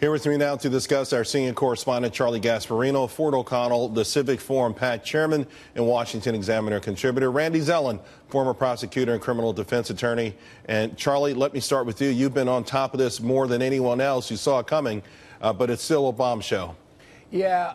Here with me now to discuss our senior correspondent, Charlie Gasparino, Fort O'Connell, the CivicForumPAC chairman and Washington Examiner contributor, Randy Zelin, former prosecutor and criminal defense attorney. And Charlie, let me start with you. You've been on top of this more than anyone else. You saw it coming, but it's still a bombshell. Yeah,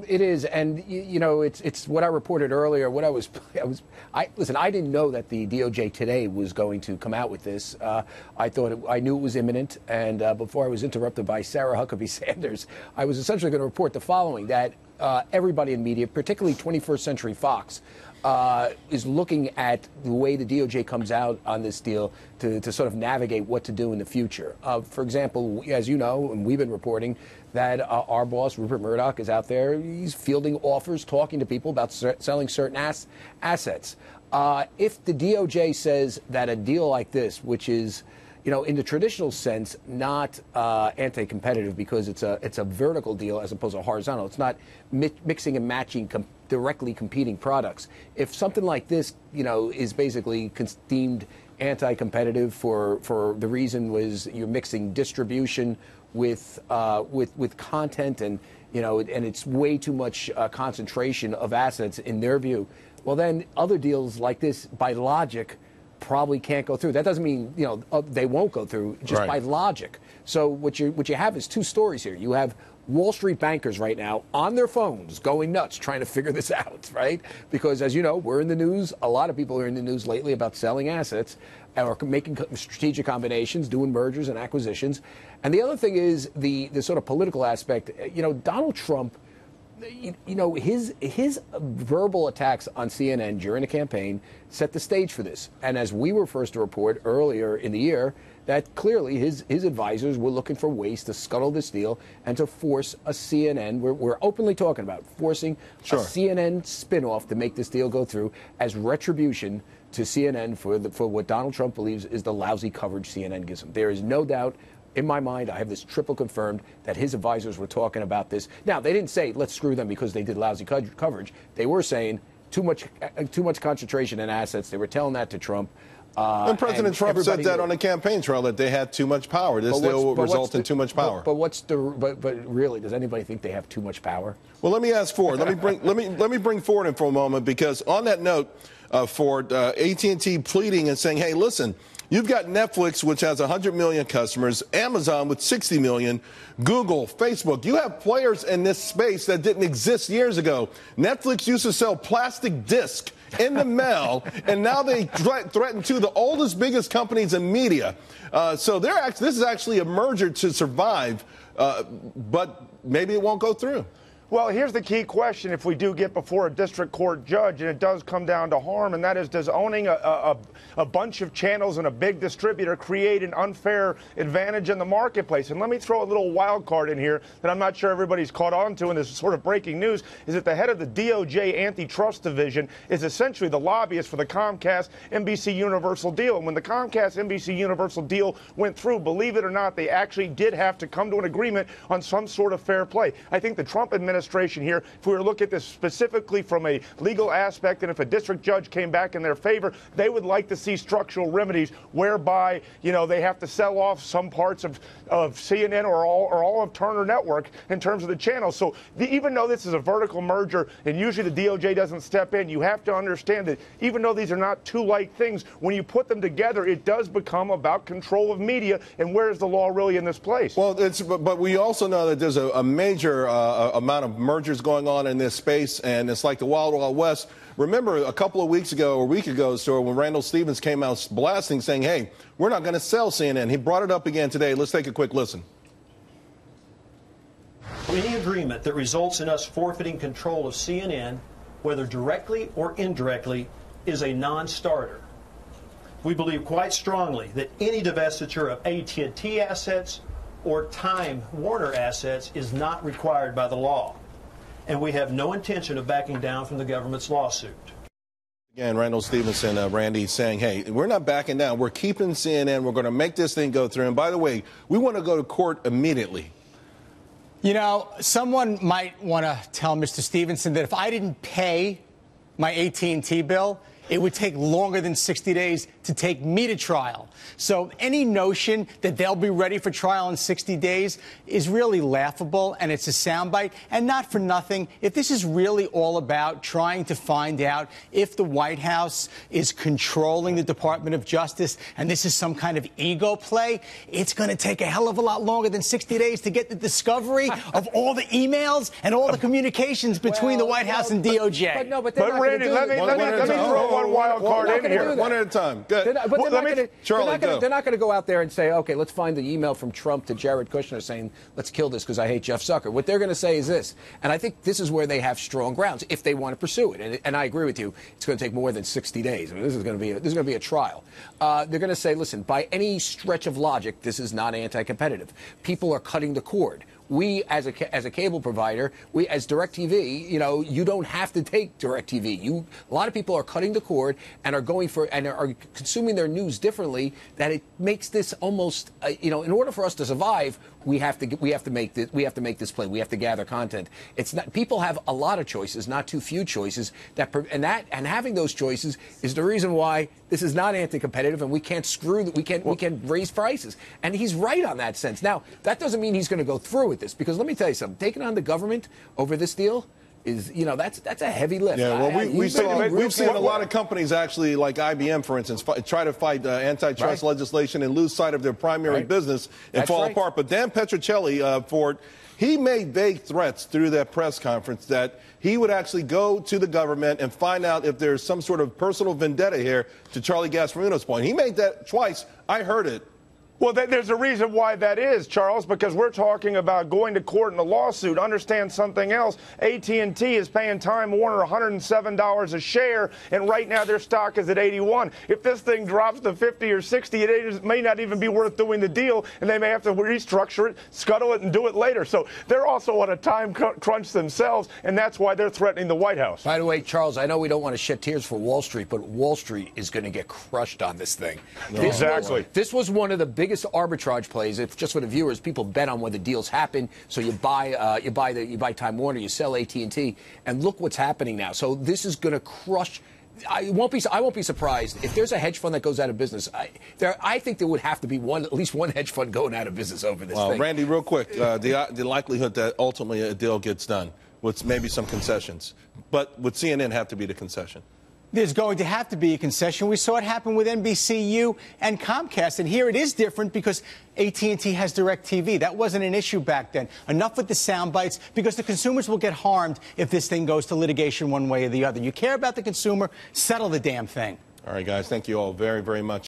it is, and you know, it's what I reported earlier. Listen, I didn't know that the DOJ today was going to come out with this. I knew it was imminent, and before I was interrupted by Sarah Huckabee Sanders, I was essentially going to report the following: that everybody in media, particularly 21st Century Fox, is looking at the way the DOJ comes out on this deal to sort of navigate what to do in the future. For example, as you know, and we've been reporting, that our boss, Rupert Murdoch, is out there. He's fielding offers, talking to people about selling certain assets. If the DOJ says that a deal like this, which is, you know, in the traditional sense, not anti-competitive because it's a vertical deal as opposed to horizontal. It's not mixing and matching directly competing products. If something like this, you know, is basically deemed anti-competitive for the reason was you're mixing distribution with content, and you know, and it's way too much concentration of assets in their view, well, then other deals like this, by logic, probably can't go through. That doesn't mean, you know, they won't go through, just right. By logic. So what you have is two stories here. You have Wall Street bankers right now on their phones going nuts trying to figure this out, right? Because as you know, we're in the news. A lot of people are in the news lately about selling assets or making strategic combinations, doing mergers and acquisitions. And the other thing is the sort of political aspect. You know, Donald Trump, you know, his verbal attacks on CNN during the campaign set the stage for this. And as we were first to report earlier in the year, that clearly his advisors were looking for ways to scuttle this deal and to force a CNN. We're openly talking about forcing a CNN spinoff to make this deal go through as retribution to CNN for what Donald Trump believes is the lousy coverage CNN gives him. There is no doubt in my mind, I have this triple confirmed that his advisors were talking about this. Now, they didn't say, let's screw them because they did lousy coverage. They were saying too much concentration in assets. They were telling that to Trump. And President Trump said that on the campaign trail, that they had too much power. This deal will result in too much power. But really, does anybody think they have too much power? Well, let me ask Ford. let me bring Ford in for a moment, because on that note, Ford, AT&T pleading and saying, hey, listen, you've got Netflix, which has 100 million customers, Amazon with 60 million, Google, Facebook. You have players in this space that didn't exist years ago. Netflix used to sell plastic discs in the mail, and now they threaten to the oldest, biggest companies in media. So this is actually a merger to survive, but maybe it won't go through. Well, here's the key question if we do get before a district court judge, and it does come down to harm, and that is, does owning a bunch of channels and a big distributor create an unfair advantage in the marketplace? And let me throw a little wild card in here that I'm not sure everybody's caught on to, and this is sort of breaking news, is that the head of the DOJ antitrust division is essentially the lobbyist for the Comcast-NBC Universal deal. And when the Comcast-NBC Universal deal went through, believe it or not, they actually did have to come to an agreement on some sort of fair play. I think the Trump administration here, if we were to look at this specifically from a legal aspect, and if a district judge came back in their favor, they would like to see structural remedies whereby, you know, they have to sell off some parts of CNN or all of Turner Network in terms of the channels. So even though this is a vertical merger and usually the DOJ doesn't step in, you have to understand that even though these are not two like things, when you put them together, it does become about control of media, and where is the law really in this place? Well, but we also know that there's a major amount of mergers going on in this space, and it's like the Wild Wild West. Remember a couple of weeks ago or a week ago, so when Randall Stevens came out blasting saying, hey, we're not going to sell CNN. He brought it up again today. Let's take a quick listen. Any agreement that results in us forfeiting control of CNN, whether directly or indirectly, is a non-starter. We believe quite strongly that any divestiture of AT&T assets or Time Warner assets is not required by the law, and we have no intention of backing down from the government's lawsuit. Again, Randall Stevenson, Randy, saying, hey, we're not backing down. We're keeping CNN. We're going to make this thing go through. And by the way, we want to go to court immediately. You know, someone might want to tell Mr. Stevenson that if I didn't pay my AT&T bill, it would take longer than 60 days to take me to trial. So any notion that they'll be ready for trial in 60 days is really laughable, and it's a soundbite. And not for nothing, if this is really all about trying to find out if the White House is controlling the Department of Justice and this is some kind of ego play, it's going to take a hell of a lot longer than 60 days to get the discovery of all the emails and all the communications between the White House and DOJ. But Randy, let me throw one wild card in here. One at a time. Good. They're not going to go out there and say, okay, let's find the email from Trump to Jared Kushner saying, let's kill this because I hate Jeff Zucker. What they're going to say is this, and I think this is where they have strong grounds if they want to pursue it. And I agree with you, it's going to take more than 60 days. I mean, this is going to be a trial. They're going to say, listen, by any stretch of logic, this is not anti-competitive. People are cutting the cord. We, as a cable provider, we as DirecTV, you don't have to take DirecTV. A lot of people are cutting the cord and are going for and are consuming their news differently. That it makes this almost, in order for us to survive, we have to make this play. We have to gather content. It's not. People have a lot of choices, not too few choices. And having those choices is the reason why this is not anti-competitive, and we can't we can't raise prices. And he's right on that sense. Now, that doesn't mean he's going to go through with this, because let me tell you something. Taking on the government over this deal is, that's a heavy lift. Yeah, well, we've seen a lot of companies actually, like IBM, for instance, try to fight antitrust legislation and lose sight of their primary business and fall apart. But Dan Petrocelli, Ford, he made vague threats through that press conference that he would actually go to the government and find out if there's some sort of personal vendetta here, to Charlie Gasparino's point. He made that twice. I heard it. Well, there's a reason why that is, Charles, because we're talking about going to court in a lawsuit. Understand something else. AT&T is paying Time Warner $107 a share, and right now their stock is at 81. If this thing drops to 50 or 60, it may not even be worth doing the deal, and they may have to restructure it, scuttle it, and do it later. So they're also on a time crunch themselves, and that's why they're threatening the White House. By the way, Charles, I know we don't want to shed tears for Wall Street, but Wall Street is going to get crushed on this thing. No. Exactly. This was one of the biggest arbitrage plays. If just for the viewers, people bet on when the deals happen. So you buy Time Warner, you sell AT&T, and look what's happening now. So this is going to crush. I won't be surprised if there's a hedge fund that goes out of business. I think there would have to be at least one hedge fund going out of business over this thing. Randy, real quick, the likelihood that ultimately a deal gets done with maybe some concessions, but would CNN have to be the concession? There's going to have to be a concession. We saw it happen with NBCU and Comcast, and here it is different because AT&T has DirecTV. That wasn't an issue back then. Enough with the sound bites, because the consumers will get harmed if this thing goes to litigation one way or the other. You care about the consumer, settle the damn thing. All right, guys, thank you all very, very much.